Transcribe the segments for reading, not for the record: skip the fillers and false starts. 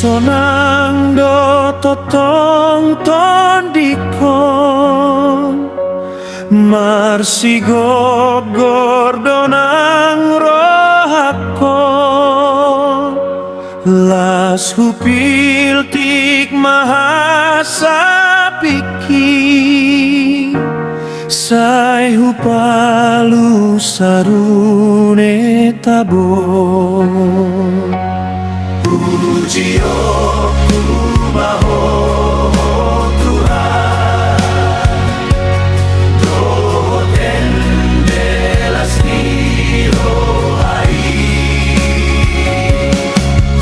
Sonang do totong tondikon Marsigo gordonang rohakon Las hupil tik mahasapiki Sai hupalu sarune tabon Puji maho Tuhan Do tendelas niro hai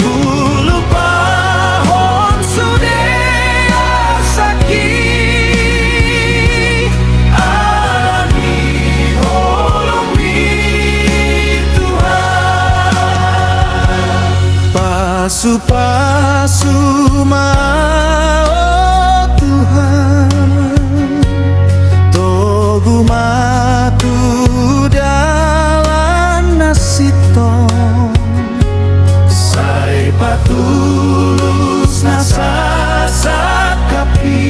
Kulupahon sude asaki Alani holomi Tuhan Pasu-pasu mau Tuhan Togu matu dalam nasitong Sai patulus nasasakapi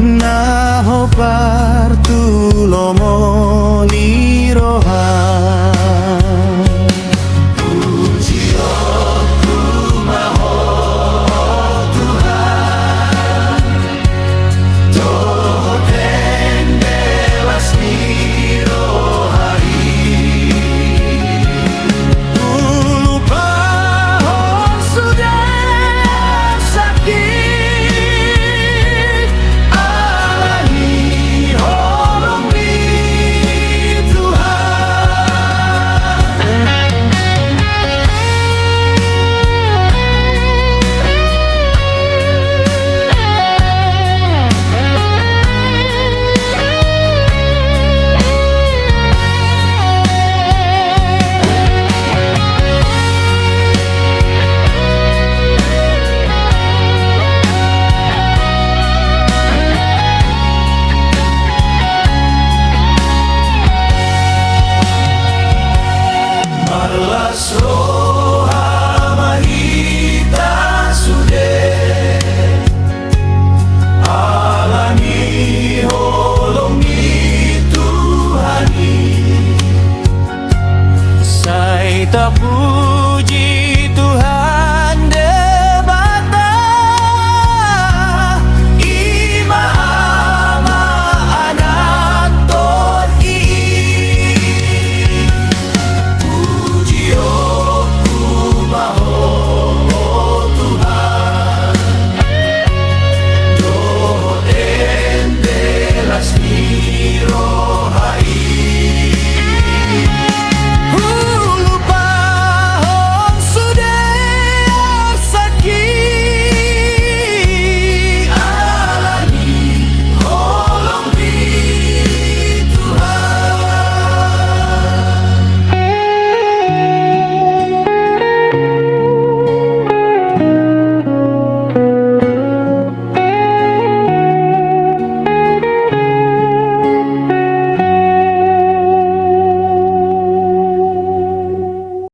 Naho partulomo nirohan Tak puji